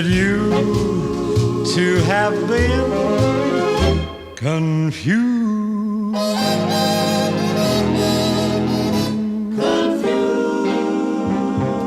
you to have been confused.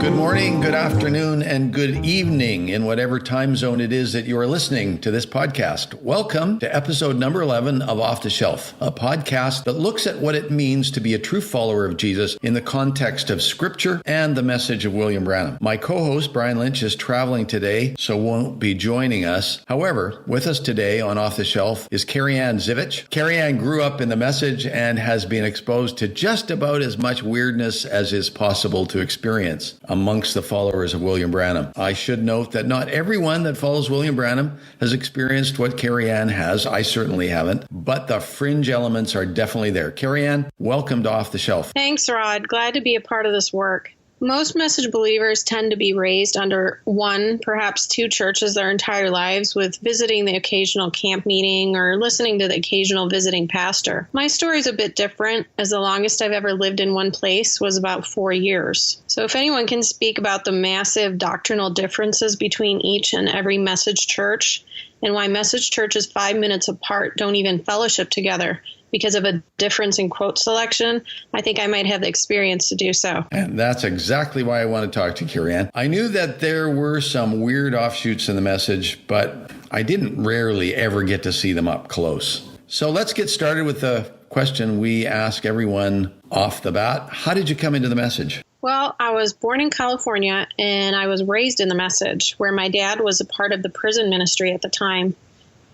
Good morning, good afternoon, and good evening in whatever time zone it is that you are listening to this podcast. Welcome to episode number 11 of Off the Shelf, a podcast that looks at what it means to be a true follower of Jesus in the context of Scripture and the message of William Branham. My co-host, Brian Lynch, is traveling today, so won't be joining us. However, with us today on Off the Shelf is Careyann M. Careyann grew up in the message and has been exposed to just about as much weirdness as is possible to experience amongst the followers of William Branham. I should note that not everyone that follows William Branham has experienced what Careyann has. I certainly haven't, but the fringe elements are definitely there. Careyann, welcome to Off the Shelf. Thanks, Rod. Glad to be a part of this work. Most message believers tend to be raised under one, perhaps two churches their entire lives, with visiting the occasional camp meeting or listening to the occasional visiting pastor. My story is a bit different, as the longest I've ever lived in one place was about 4 years. So if anyone can speak about the massive doctrinal differences between each and every message church, and why message churches 5 minutes apart don't even fellowship together because of a difference in quote selection, I think I might have the experience to do so. And that's exactly why I want to talk to Careyann. I knew that there were some weird offshoots in the message, but I didn't rarely ever get to see them up close. So let's get started with the question we ask everyone off the bat. How did you come into the message? Well, I was born in California, and I was raised in the message, where my dad was a part of the prison ministry at the time.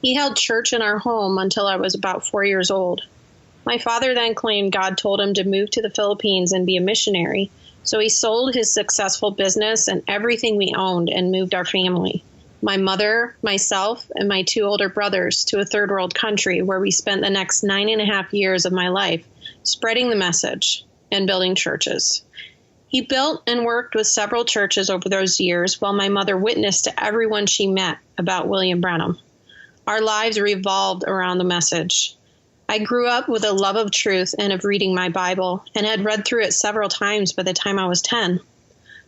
He held church in our home until I was about 4 years old. My father then claimed God told him to move to the Philippines and be a missionary, so he sold his successful business and everything we owned and moved our family, my mother, myself, and my two older brothers, to a third world country where we spent the next 9.5 years of my life spreading the message and building churches. He built and worked with several churches over those years while my mother witnessed to everyone she met about William Branham. Our lives revolved around the message. I grew up with a love of truth and of reading my Bible, and had read through it several times by the time I was 10.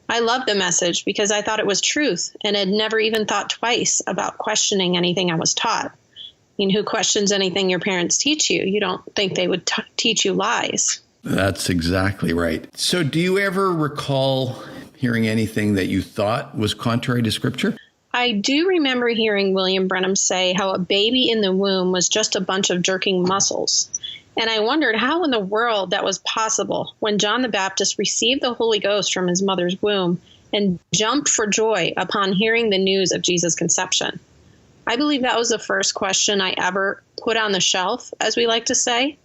I loved the message because I thought it was truth and had never even thought twice about questioning anything I was taught. I mean, who questions anything your parents teach you? You don't think they would teach you lies. That's exactly right. So do you ever recall hearing anything that you thought was contrary to Scripture? I do remember hearing William Branham say how a baby in the womb was just a bunch of jerking muscles. And I wondered how in the world that was possible when John the Baptist received the Holy Ghost from his mother's womb and jumped for joy upon hearing the news of Jesus' conception. I believe that was the first question I ever put on the shelf, as we like to say.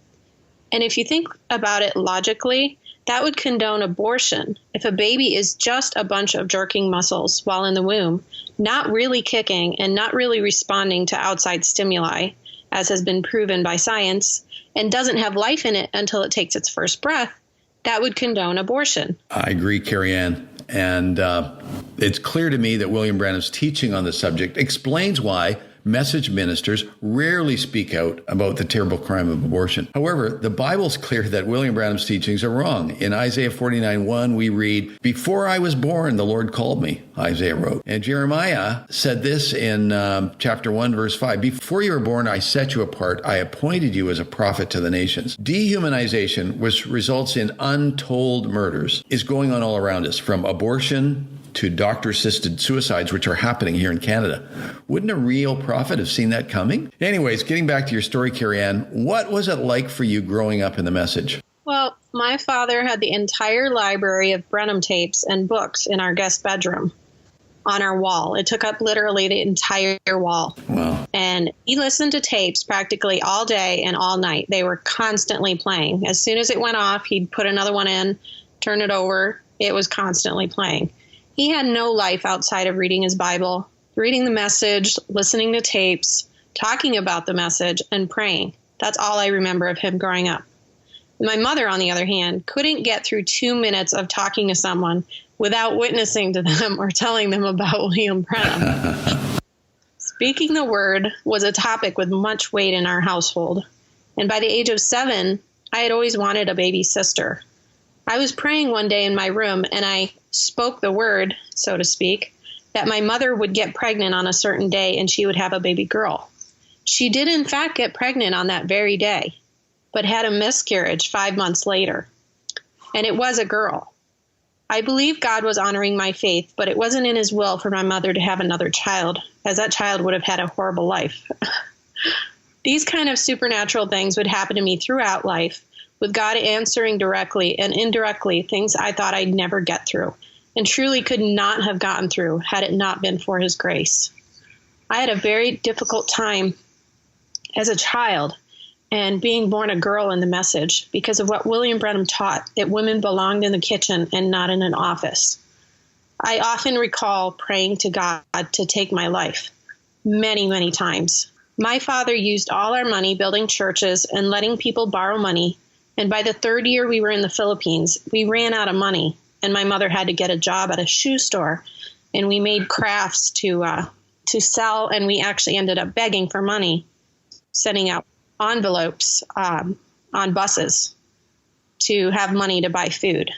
And if you think about it logically, that would condone abortion if a baby is just a bunch of jerking muscles while in the womb, not really kicking and not really responding to outside stimuli, as has been proven by science, and doesn't have life in it until it takes its first breath. That would condone abortion. I agree, Careyann. And it's clear to me that William Branham's teaching on the subject explains why message ministers rarely speak out about the terrible crime of abortion. However, the Bible's clear that William Branham's teachings are wrong. In Isaiah 49:1, we read, "Before I was born, the Lord called me," Isaiah wrote. And Jeremiah said this in chapter 1, verse 5, "Before you were born, I set you apart. I appointed you as a prophet to the nations." Dehumanization, which results in untold murders, is going on all around us, from abortion to doctor-assisted suicides, which are happening here in Canada. Wouldn't a real prophet have seen that coming? Anyways, getting back to your story, Careyann, what was it like for you growing up in the message? Well, my father had the entire library of Branham tapes and books in our guest bedroom on our wall. It took up literally the entire wall. Wow. And he listened to tapes practically all day and all night. They were constantly playing. As soon as it went off, he'd put another one in, turn it over. It was constantly playing. He had no life outside of reading his Bible, reading the message, listening to tapes, talking about the message, and praying. That's all I remember of him growing up. My mother, on the other hand, couldn't get through 2 minutes of talking to someone without witnessing to them or telling them about William Branham. Speaking the word was a topic with much weight in our household. And by the age of 7, I had always wanted a baby sister. I was praying one day in my room, and I spoke the word, so to speak, that my mother would get pregnant on a certain day and she would have a baby girl. She did, in fact, get pregnant on that very day, but had a miscarriage 5 months later. And it was a girl. I believe God was honoring my faith, but it wasn't in his will for my mother to have another child, as that child would have had a horrible life. These kind of supernatural things would happen to me throughout life, with God answering directly and indirectly things I thought I'd never get through, and truly could not have gotten through had it not been for his grace. I had a very difficult time as a child and being born a girl in the message because of what William Branham taught, that women belonged in the kitchen and not in an office. I often recall praying to God to take my life many, many times. My father used all our money building churches and letting people borrow money. And by the third year we were in the Philippines, we ran out of money, and my mother had to get a job at a shoe store. And we made crafts to sell, and we actually ended up begging for money, sending out envelopes on buses to have money to buy food.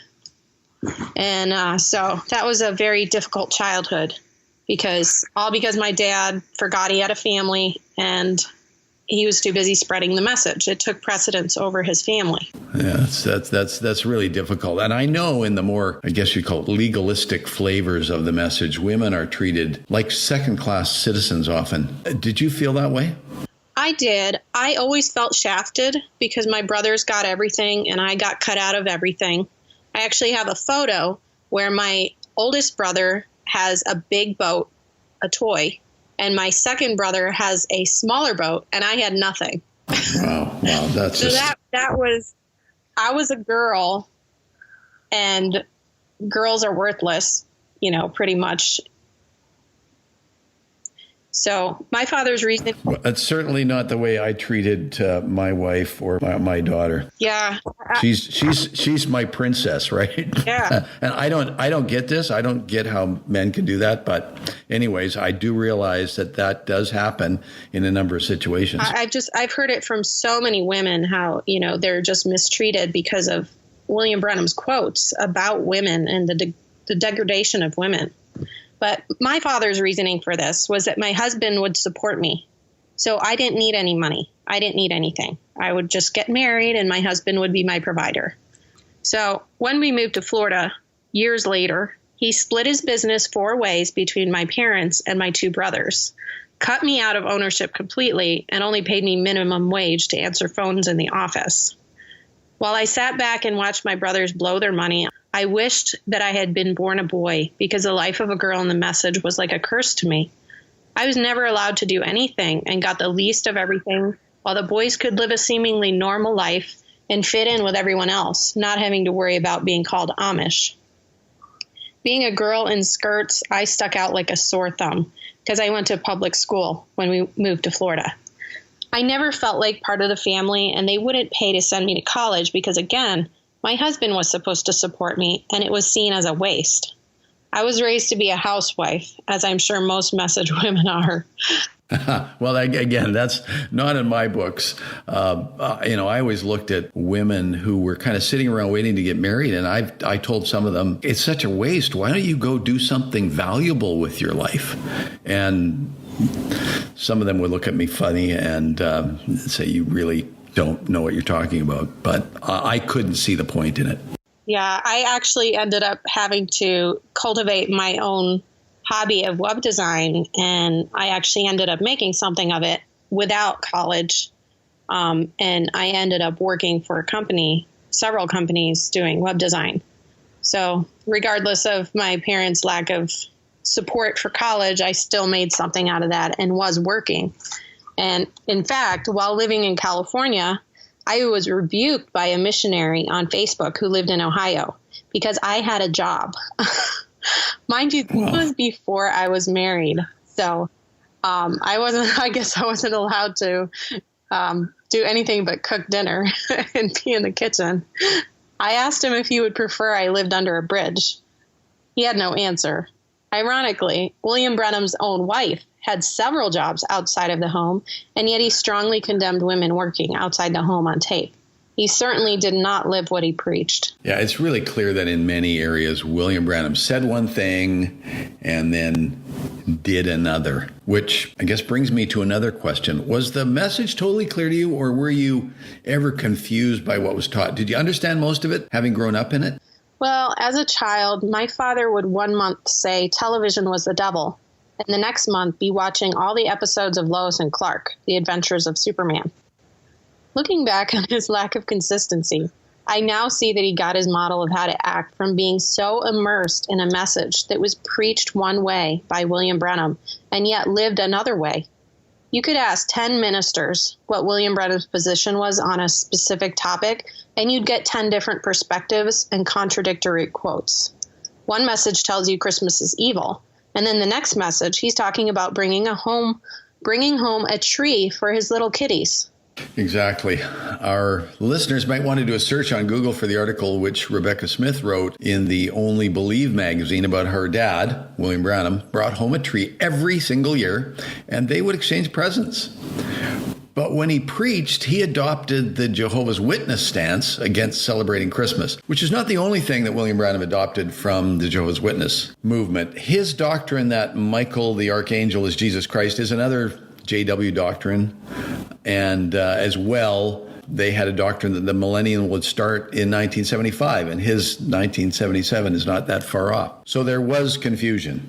And so that was a very difficult childhood because my dad forgot he had a family and he was too busy spreading the message. It took precedence over his family. Yeah, that's really difficult. And I know in the more, I guess you call it legalistic flavors of the message, women are treated like second-class citizens often. Did you feel that way? I did. I always felt shafted because my brothers got everything and I got cut out of everything. I actually have a photo where my oldest brother has a big boat, a toy, and my second brother has a smaller boat, and I had nothing. Wow, that's so that was, I was a girl, and girls are worthless, pretty much. So my father's reason. That's certainly not the way I treated my wife or my daughter. Yeah, she's my princess, right? Yeah. And I don't get this. I don't get how men can do that. But anyways, I do realize that does happen in a number of situations. I've heard it from so many women how they're just mistreated because of William Branham's quotes about women and the degradation of women. But my father's reasoning for this was that my husband would support me. So I didn't need any money. I didn't need anything. I would just get married and my husband would be my provider. So when we moved to Florida years later, he split his business 4 ways between my parents and my 2 brothers, cut me out of ownership completely, and only paid me minimum wage to answer phones in the office. While I sat back and watched my brothers blow their money, I wished that I had been born a boy because the life of a girl in the message was like a curse to me. I was never allowed to do anything and got the least of everything, while the boys could live a seemingly normal life and fit in with everyone else, not having to worry about being called Amish. Being a girl in skirts, I stuck out like a sore thumb because I went to public school when we moved to Florida. I never felt like part of the family, and they wouldn't pay to send me to college because, again, my husband was supposed to support me, and it was seen as a waste. I was raised to be a housewife, as I'm sure most message women are. Well, again, that's not in my books. I always looked at women who were kind of sitting around waiting to get married, and I told some of them, it's such a waste. Why don't you go do something valuable with your life? And some of them would look at me funny and say, you really don't know what you're talking about. But I couldn't see the point in it. Yeah, I actually ended up having to cultivate my own hobby of web design, and I actually ended up making something of it without college. And I ended up working for several companies doing web design. So regardless of my parents' lack of support for college, I still made something out of that and was working. And in fact, while living in California, I was rebuked by a missionary on Facebook who lived in Ohio because I had a job. Mind you, this was before I was married. So I guess I wasn't allowed to do anything but cook dinner and be in the kitchen. I asked him if he would prefer I lived under a bridge. He had no answer. Ironically, William Branham's own wife had several jobs outside of the home, and yet he strongly condemned women working outside the home on tape. He certainly did not live what he preached. Yeah, it's really clear that in many areas, William Branham said one thing and then did another, which I guess brings me to another question. Was the message totally clear to you, or were you ever confused by what was taught? Did you understand most of it, having grown up in it? Well, as a child, my father would one month say television was the devil, and the next month be watching all the episodes of Lois and Clark, The Adventures of Superman. Looking back on his lack of consistency, I now see that he got his model of how to act from being so immersed in a message that was preached one way by William Branham and yet lived another way. You could ask 10 ministers what William Branham's position was on a specific topic, and you'd get 10 different perspectives and contradictory quotes. One message tells you Christmas is evil, and then the next message, he's talking about bringing home a tree for his little kitties. Exactly. Our listeners might want to do a search on Google for the article which Rebecca Smith wrote in the Only Believe magazine about her dad, William Branham, brought home a tree every single year, and they would exchange presents. But when he preached, he adopted the Jehovah's Witness stance against celebrating Christmas, which is not the only thing that William Branham adopted from the Jehovah's Witness movement. His doctrine that Michael the Archangel is Jesus Christ is another JW doctrine. And as well, they had a doctrine that the millennium would start in 1975, and his 1977 is not that far off. So there was confusion.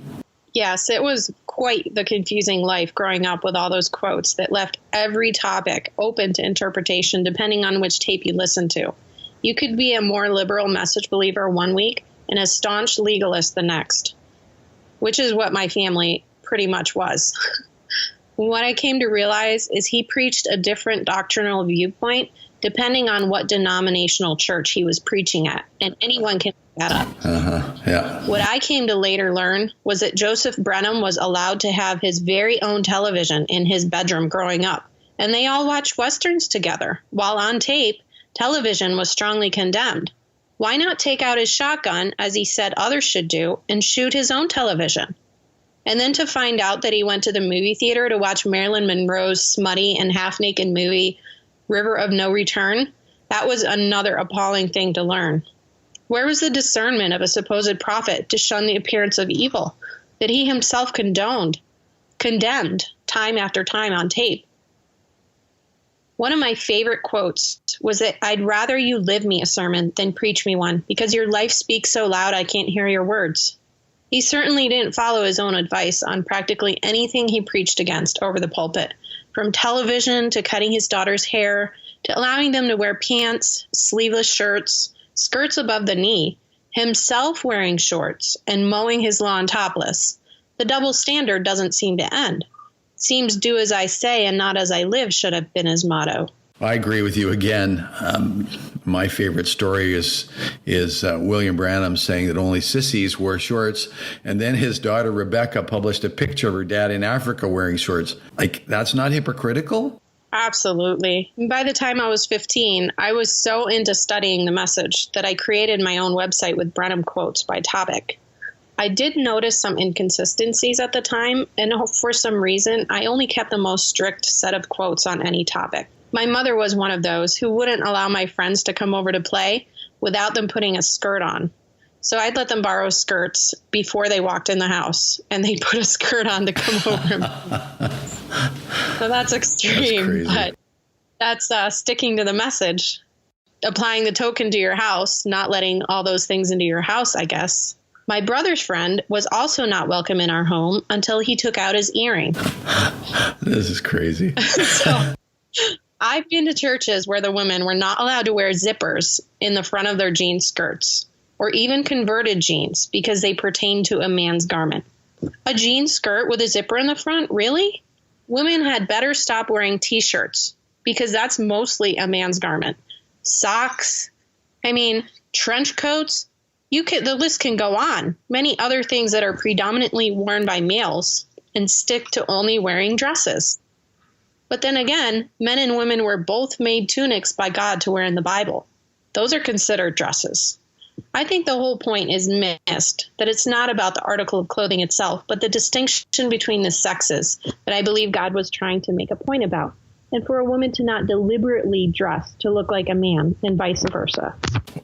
Yes, it was quite the confusing life growing up with all those quotes that left every topic open to interpretation depending on which tape you listened to. You could be a more liberal message believer one week and a staunch legalist the next, which is what my family pretty much was. What I came to realize is he preached a different doctrinal viewpoint depending on what denominational church he was preaching at, and anyone can pick that up. Yeah. What I came to later learn was that Joseph Branham was allowed to have his very own television in his bedroom growing up, and they all watched Westerns together, while on tape, television was strongly condemned. Why not take out his shotgun, as he said others should do, and shoot his own television? And then to find out that he went to the movie theater to watch Marilyn Monroe's smutty and half-naked movie, River of No Return, that was another appalling thing to learn. Where was the discernment of a supposed prophet to shun the appearance of evil that he himself condemned time after time on tape? One of my favorite quotes was that I'd rather you live me a sermon than preach me one, because your life speaks so loud I can't hear your words. He certainly didn't follow his own advice on practically anything he preached against over the pulpit, from television to cutting his daughter's hair to allowing them to wear pants, sleeveless shirts, skirts above the knee, himself wearing shorts and mowing his lawn topless. The double standard doesn't seem to end. Seems do as I say and not as I live should have been his motto. I agree with you again. My favorite story is William Branham saying that only sissies wore shorts, and then his daughter Rebecca published a picture of her dad in Africa wearing shorts. Like, that's not hypocritical? Absolutely. By the time I was 15, I was so into studying the message that I created my own website with Branham quotes by topic. I did notice some inconsistencies at the time, and for some reason, I only kept the most strict set of quotes on any topic. My mother was one of those who wouldn't allow my friends to come over to play without them putting a skirt on. So I'd let them borrow skirts before they walked in the house, and they put a skirt on to come over. So that's extreme, but that's sticking to the message. Applying the token to your house, not letting all those things into your house, I guess. My brother's friend was also not welcome in our home until he took out his earring. This is crazy. So I've been to churches where the women were not allowed to wear zippers in the front of their jean skirts, or even converted jeans because they pertain to a man's garment. A jean skirt with a zipper in the front? Really? Women had better stop wearing t-shirts because that's mostly a man's garment. Socks, trench coats, the list can go on. Many other things that are predominantly worn by males and stick to only wearing dresses. But then again, men and women were both made tunics by God to wear in the Bible. Those are considered dresses. I think the whole point is missed, that it's not about the article of clothing itself, but the distinction between the sexes that I believe God was trying to make a point about. and for a woman to not deliberately dress to look like a man and vice versa.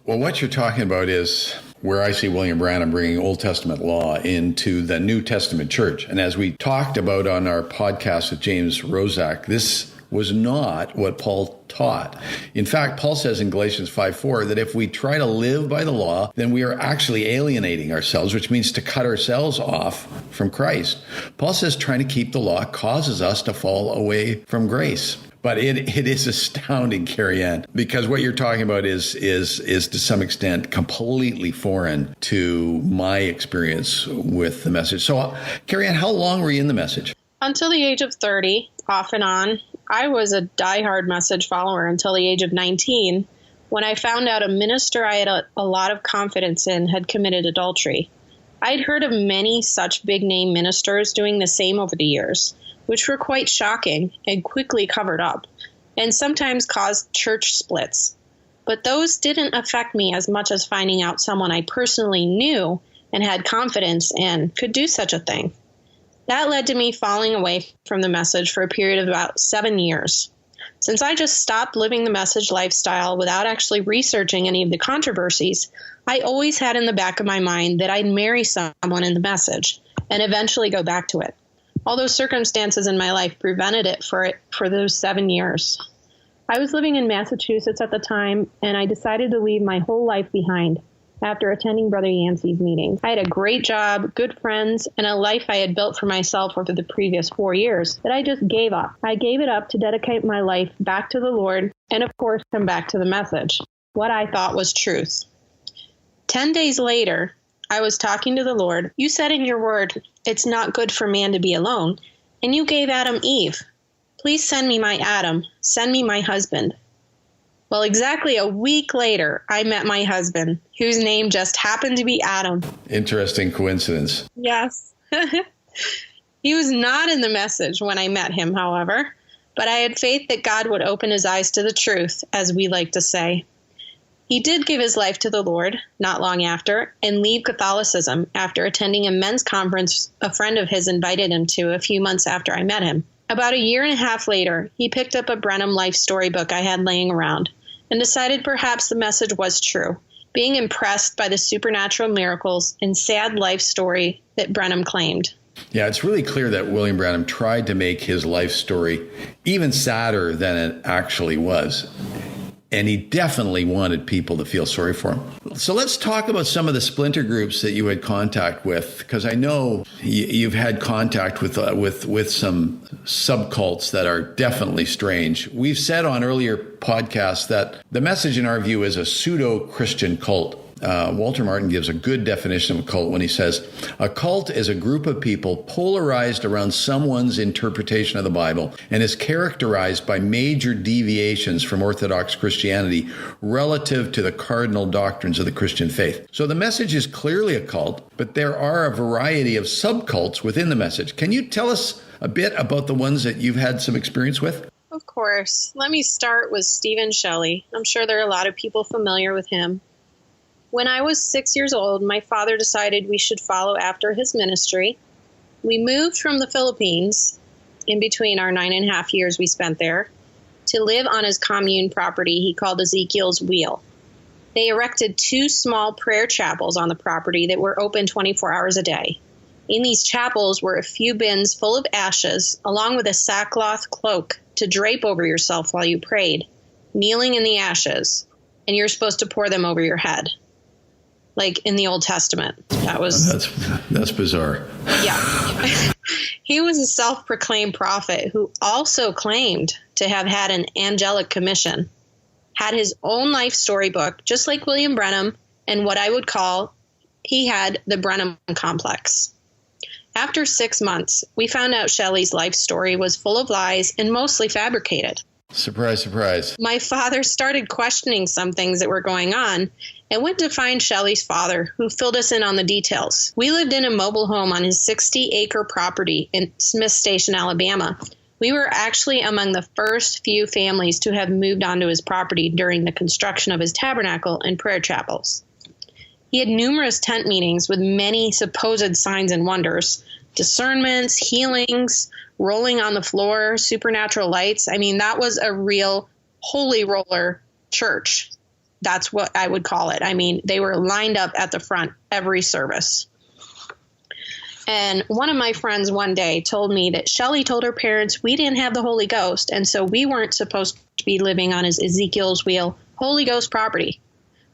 Well, what you're talking about is where I see William Branham bringing Old Testament law into the New Testament church. And as we talked about on our podcast with James Rozak, this was not what Paul taught. In fact, Paul says in Galatians 5:4 that if we try to live by the law, then we are actually alienating ourselves, which means to cut ourselves off from Christ. Paul says trying to keep the law causes us to fall away from grace. But it is astounding, Careyann, because what you're talking about is to some extent completely foreign to my experience with the message. So, Careyann, how long were you in the message? Until the age of 30, off and on. I was a diehard message follower until the age of 19, when I found out a minister I had a lot of confidence in had committed adultery. I'd heard of many such big-name ministers doing the same over the years, which were quite shocking and quickly covered up, and sometimes caused church splits. But those didn't affect me as much as finding out someone I personally knew and had confidence in could do such a thing. That led to me falling away from the message for a period of about 7 years. Since I just stopped living the message lifestyle without actually researching any of the controversies, I always had in the back of my mind that I'd marry someone in the message and eventually go back to it. Although circumstances in my life prevented it for those 7 years. I was living in Massachusetts at the time, and I decided to leave my whole life behind after attending Brother Yancey's meeting. I had a great job, good friends, and a life I had built for myself over the previous 4 years that I just gave up. I gave it up to dedicate my life back to the Lord and, of course, come back to the message, what I thought was truth. 10 days later, I was talking to the Lord. You said in your word, it's not good for man to be alone, and you gave Adam Eve. Please send me my Adam. Send me my husband. Well, exactly a week later, I met my husband, whose name just happened to be Adam. Interesting coincidence. Yes. He was not in the message when I met him, however, but I had faith that God would open his eyes to the truth, as we like to say. He did give his life to the Lord not long after and leave Catholicism after attending a men's conference a friend of his invited him to a few months after I met him. About a year and a half later, he picked up a Branham life story book I had laying around and decided perhaps the message was true, being impressed by the supernatural miracles and sad life story that Branham claimed. Yeah, it's really clear that William Branham tried to make his life story even sadder than it actually was. And he definitely wanted people to feel sorry for him. So let's talk about some of the splinter groups that you had contact with, because I know you've had contact with some subcults that are definitely strange. We've said on earlier podcasts that the message, in our view, is a pseudo-Christian cult. Walter Martin gives a good definition of a cult when he says, a cult is a group of people polarized around someone's interpretation of the Bible and is characterized by major deviations from Orthodox Christianity relative to the cardinal doctrines of the Christian faith. So the message is clearly a cult, but there are a variety of subcults within the message. Can you tell us a bit about the ones that you've had some experience with? Of course. Let me start with Stephen Shelley. I'm sure there are a lot of people familiar with him. When I was 6 years old, my father decided we should follow after his ministry. We moved from the Philippines, in between our 9.5 years we spent there, to live on his commune property he called Ezekiel's Wheel. They erected 2 small prayer chapels on the property that were open 24 hours a day. In these chapels were a few bins full of ashes, along with a sackcloth cloak to drape over yourself while you prayed, kneeling in the ashes, and you're supposed to pour them over your head. Like in the Old Testament. That's bizarre. Yeah. He was a self-proclaimed prophet who also claimed to have had an angelic commission, had his own life storybook, just like William Branham, and what I would call, he had the Branham complex. After 6 months, we found out Shelley's life story was full of lies and mostly fabricated. Surprise, surprise. My father started questioning some things that were going on and went to find Shelley's father, who filled us in on the details. We lived in a mobile home on his 60-acre property in Smith Station, Alabama. We were actually among the first few families to have moved onto his property during the construction of his tabernacle and prayer chapels. He had numerous tent meetings with many supposed signs and wonders, discernments, healings, rolling on the floor, supernatural lights. I mean, that was a real holy roller church. That's what I would call it. I mean, they were lined up at the front every service. And one of my friends one day told me that Shelley told her parents we didn't have the Holy Ghost, and so we weren't supposed to be living on his Ezekiel's wheel Holy Ghost property.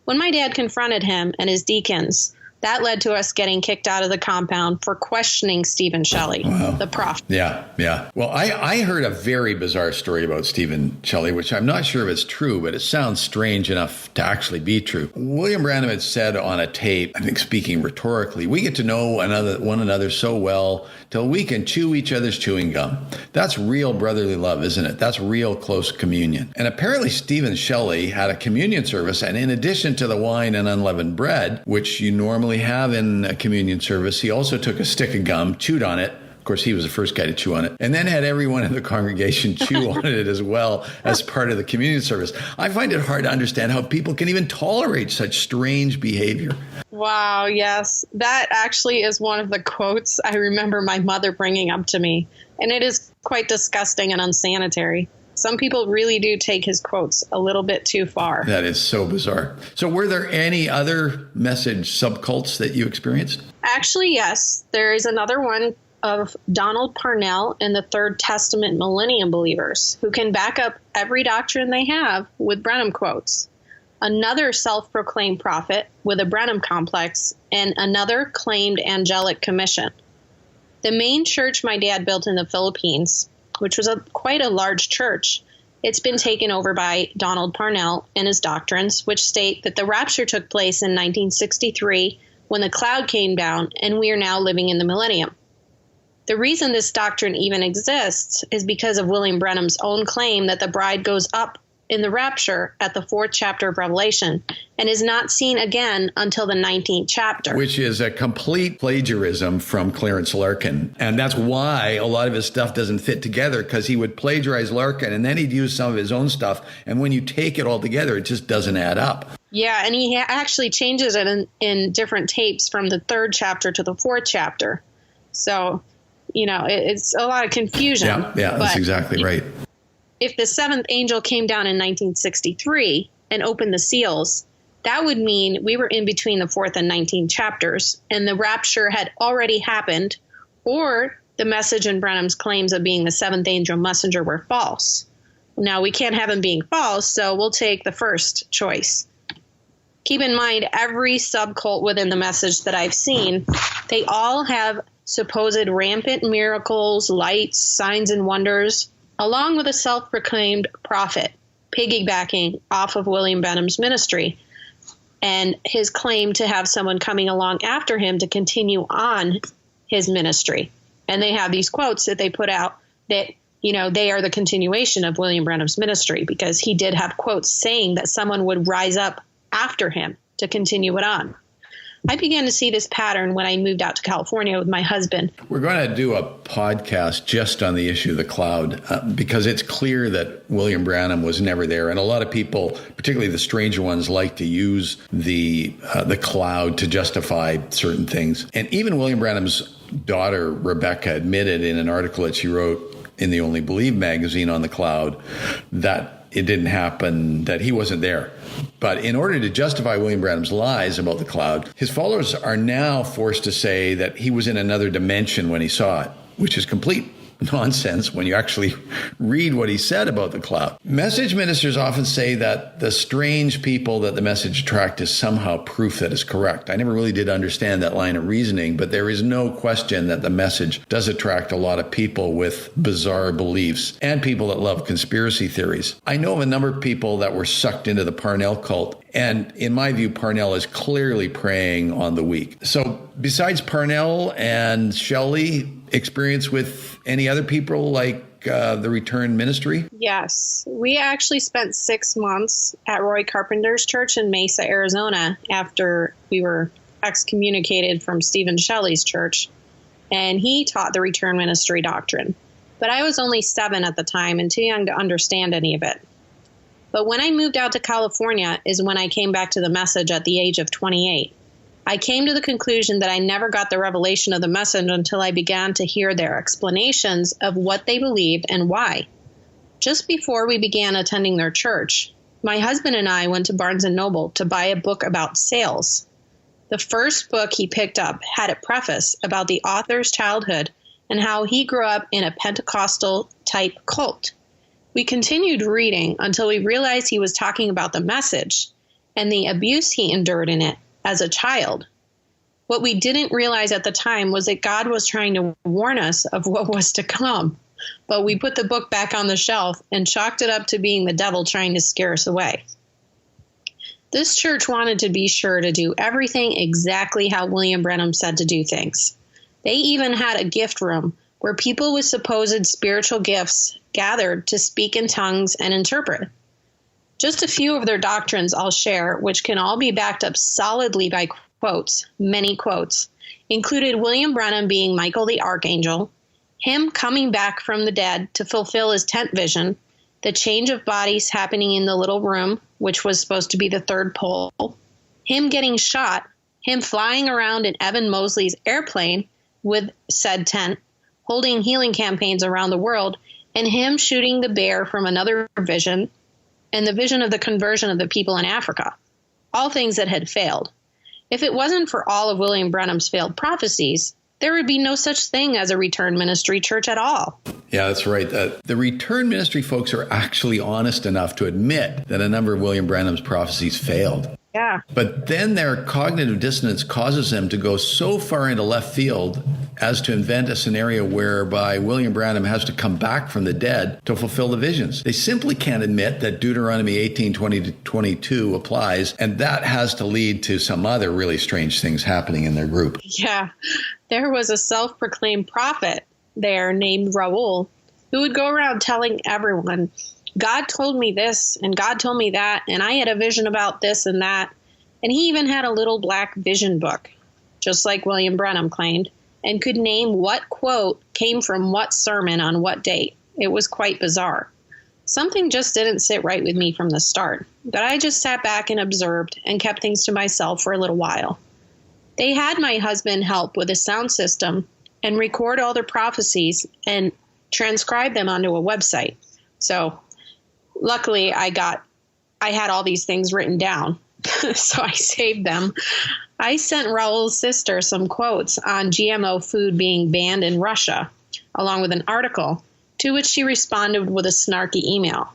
When my dad confronted him and his deacons, that led to us getting kicked out of the compound for questioning Stephen Shelley, the prophet. Yeah. Well, I heard a very bizarre story about Stephen Shelley, which I'm not sure if it's true, but it sounds strange enough to actually be true. William Branham had said on a tape, I think speaking rhetorically, we get to know one another so well till we can chew each other's chewing gum. That's real brotherly love, isn't it? That's real close communion. And apparently Stephen Shelley had a communion service, and in addition to the wine and unleavened bread, which you normally have in a communion service, he also took a stick of gum, chewed on it. Of course, he was the first guy to chew on it, and then had everyone in the congregation chew on it as well as part of the communion service. I find it hard to understand how people can even tolerate such strange behavior. Wow, yes. That actually is one of the quotes I remember my mother bringing up to me, and it is quite disgusting and unsanitary. Some people really do take his quotes a little bit too far. That is so bizarre. So were there any other message subcults that you experienced? Actually, yes. There is another one of Donald Parnell and the Third Testament Millennium Believers, who can back up every doctrine they have with Branham quotes. Another self-proclaimed prophet with a Branham complex, and another claimed angelic commission. The main church my dad built in the Philippines, which was quite a large church, it's been taken over by Donald Parnell and his doctrines, which state that the rapture took place in 1963 when the cloud came down, and we are now living in the millennium. The reason this doctrine even exists is because of William Branham's own claim that the bride goes up in the rapture at the 4th chapter of Revelation and is not seen again until the 19th chapter. Which is a complete plagiarism from Clarence Larkin. And that's why a lot of his stuff doesn't fit together, because he would plagiarize Larkin and then he'd use some of his own stuff. And when you take it all together, it just doesn't add up. Yeah, and he actually changes it in different tapes from the 3rd chapter to the 4th chapter. So, it's a lot of confusion. Yeah, that's exactly right. If the 7th angel came down in 1963 and opened the seals, that would mean we were in between the 4th and 19th chapters, and the rapture had already happened, or the message in Branham's claims of being the 7th angel messenger were false. Now, we can't have him being false, so we'll take the first choice. Keep in mind, every subcult within the message that I've seen, they all have supposed rampant miracles, lights, signs, and wonders, along with a self-proclaimed prophet, piggybacking off of William Branham's ministry and his claim to have someone coming along after him to continue on his ministry. And they have these quotes that they put out that, they are the continuation of William Branham's ministry, because he did have quotes saying that someone would rise up after him to continue it on. I began to see this pattern when I moved out to California with my husband. We're going to do a podcast just on the issue of the cloud, because it's clear that William Branham was never there. And a lot of people, particularly the stranger ones, like to use the cloud to justify certain things. And even William Branham's daughter, Rebecca, admitted in an article that she wrote in the Only Believe magazine on the cloud that it didn't happen, that he wasn't there. But in order to justify William Branham's lies about the cloud, his followers are now forced to say that he was in another dimension when he saw it, which is complete nonsense when you actually read what he said about the cloud. Message ministers often say that the strange people that the message attract is somehow proof that it's correct. I never really did understand that line of reasoning, but there is no question that the message does attract a lot of people with bizarre beliefs and people that love conspiracy theories. I know of a number of people that were sucked into the Parnell cult, and in my view, Parnell is clearly preying on the weak. So besides Parnell and Shelley, experience with any other people like the Return Ministry? Yes. We actually spent 6 months at Roy Carpenter's church in Mesa, Arizona, after we were excommunicated from Stephen Shelley's church. And he taught the Return Ministry doctrine. But I was only 7 at the time and too young to understand any of it. But when I moved out to California is when I came back to the message at the age of 28. I came to the conclusion that I never got the revelation of the message until I began to hear their explanations of what they believe and why. Just before we began attending their church, my husband and I went to Barnes & Noble to buy a book about sales. The first book he picked up had a preface about the author's childhood and how he grew up in a Pentecostal-type cult. We continued reading until we realized he was talking about the message and the abuse he endured in it as a child. What we didn't realize at the time was that God was trying to warn us of what was to come. But we put the book back on the shelf and chalked it up to being the devil trying to scare us away. This church wanted to be sure to do everything exactly how William Branham said to do things. They even had a gift room where people with supposed spiritual gifts gathered to speak in tongues and interpret. Just a few of their doctrines I'll share, which can all be backed up solidly by quotes, many quotes, included William Branham being Michael the Archangel, him coming back from the dead to fulfill his tent vision, the change of bodies happening in the little room, which was supposed to be the third pole, him getting shot, him flying around in Evan Mosley's airplane with said tent, holding healing campaigns around the world, and him shooting the bear from another vision, and the vision of the conversion of the people in Africa. All things that had failed. If it wasn't for all of William Branham's failed prophecies, there would be no such thing as a return ministry church at all. Yeah, that's right. The return ministry folks are actually honest enough to admit that a number of William Branham's prophecies failed. Yeah. But then their cognitive dissonance causes them to go so far into left field as to invent a scenario whereby William Branham has to come back from the dead to fulfill the visions. They simply can't admit that Deuteronomy 18:20-22 applies, and that has to lead to some other really strange things happening in their group. Yeah. There was a self-proclaimed prophet there named Raoul who would go around telling everyone, God told me this and God told me that, and I had a vision about this and that. And he even had a little black vision book, just like William Branham claimed, and could name what quote came from what sermon on what date. It was quite bizarre. Something just didn't sit right with me from the start, but I just sat back and observed and kept things to myself for a little while. They had my husband help with a sound system and record all their prophecies and transcribe them onto a website. So luckily I had all these things written down, so I saved them. I sent Raoul's sister some quotes on GMO food being banned in Russia, along with an article, to which she responded with a snarky email.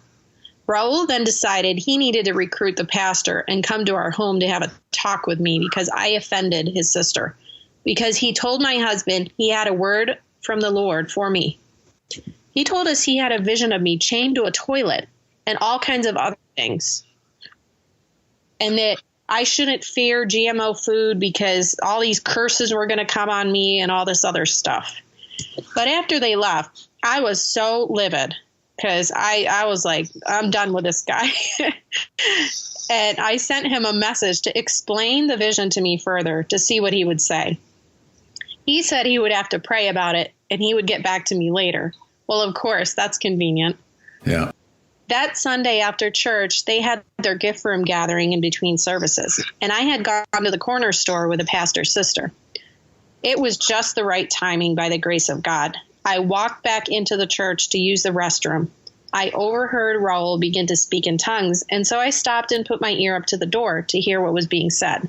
Raoul then decided he needed to recruit the pastor and come to our home to have a talk with me because I offended his sister, because he told my husband he had a word from the Lord for me. He told us he had a vision of me chained to a toilet and all kinds of other things, and that I shouldn't fear GMO food because all these curses were going to come on me and all this other stuff. But after they left, I was so livid because I was like, I'm done with this guy. And I sent him a message to explain the vision to me further to see what he would say. He said he would have to pray about it and he would get back to me later. Well, of course, that's convenient. Yeah. That Sunday after church, they had their gift room gathering in between services, and I had gone to the corner store with a pastor's sister. It was just the right timing by the grace of God. I walked back into the church to use the restroom. I overheard Raoul begin to speak in tongues, and so I stopped and put my ear up to the door to hear what was being said.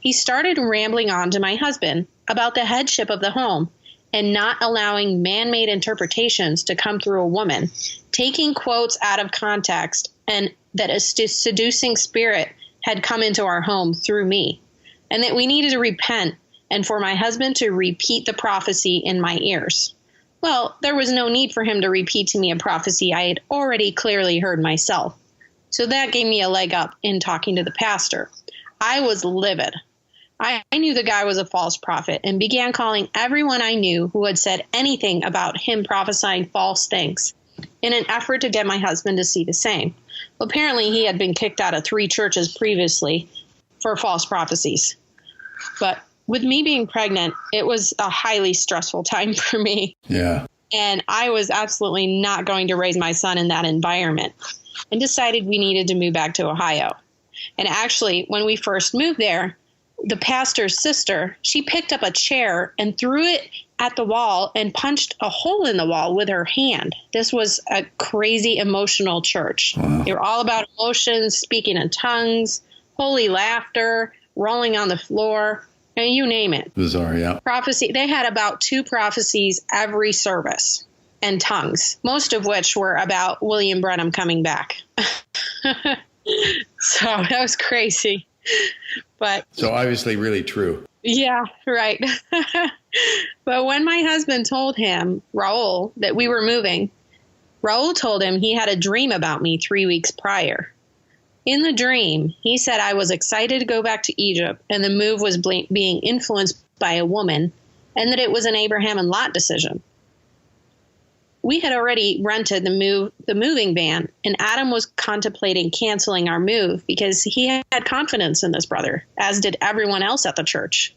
He started rambling on to my husband about the headship of the home and not allowing man-made interpretations to come through a woman, taking quotes out of context, and that a seducing spirit had come into our home through me, and that we needed to repent and for my husband to repeat the prophecy in my ears. Well, there was no need for him to repeat to me a prophecy I had already clearly heard myself. So that gave me a leg up in talking to the pastor. I was livid. I knew the guy was a false prophet and began calling everyone I knew who had said anything about him prophesying false things in an effort to get my husband to see the same. Well, apparently he had been kicked out of 3 churches previously for false prophecies. But with me being pregnant, it was a highly stressful time for me. Yeah. And I was absolutely not going to raise my son in that environment and decided we needed to move back to Ohio. And actually, when we first moved there, the pastor's sister, she picked up a chair and threw it at the wall and punched a hole in the wall with her hand. This was a crazy emotional church. Wow. They were all about emotions, speaking in tongues, holy laughter, rolling on the floor, and you name it. Bizarre, yeah. Prophecy. They had about 2 prophecies every service, and tongues, most of which were about William Branham coming back. So that was crazy. But so obviously really true. Yeah, right. But when my husband told him, Raul, that we were moving, Raul told him he had a dream about me 3 weeks prior. In the dream, he said I was excited to go back to Egypt and the move was being influenced by a woman and that it was an Abraham and Lot decision. We had already rented the moving van, and Adam was contemplating canceling our move because he had confidence in this brother, as did everyone else at the church.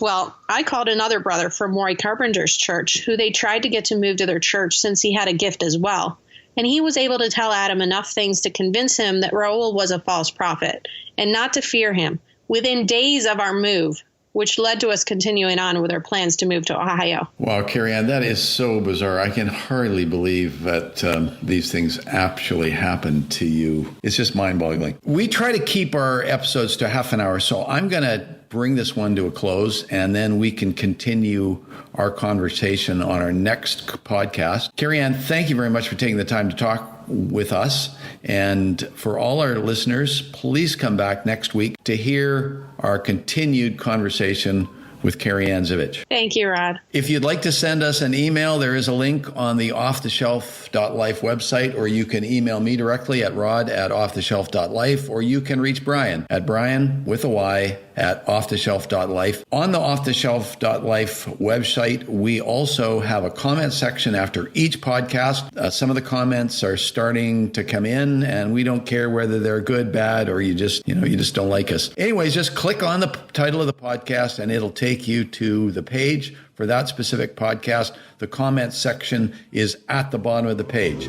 Well, I called another brother from Maury Carpenter's church, who they tried to get to move to their church since he had a gift as well. And he was able to tell Adam enough things to convince him that Raul was a false prophet and not to fear him within days of our move, which led to us continuing on with our plans to move to Ohio. Wow, Careyann, that is so bizarre. I can hardly believe that these things actually happened to you. It's just mind-boggling. We try to keep our episodes to half an hour, so I'm going to bring this one to a close, and then we can continue our conversation on our next podcast. Careyann, thank you very much for taking the time to talk with us. And for all our listeners, please come back next week to hear our continued conversation with Careyann Zivich. Thank you, Rod. If you'd like to send us an email, there is a link on the offtheshelf.life website, or you can email me directly at rod@offtheshelf.life, or you can reach Brian at Brian with a Y at offtheshelf.life. On the offtheshelf.life website, we also have a comment section after each podcast. Some of the comments are starting to come in, and we don't care whether they're good, bad, or you just don't like us. Anyways, just click on the title of the podcast and it'll take you to the page for that specific podcast. The comment section is at the bottom of the page.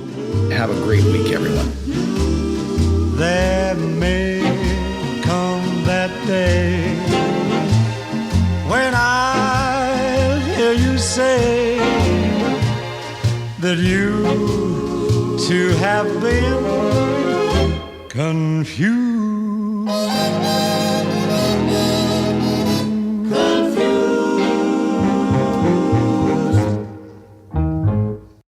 Have a great week, everyone. There may come that day when I'll hear you say that you too have been confused.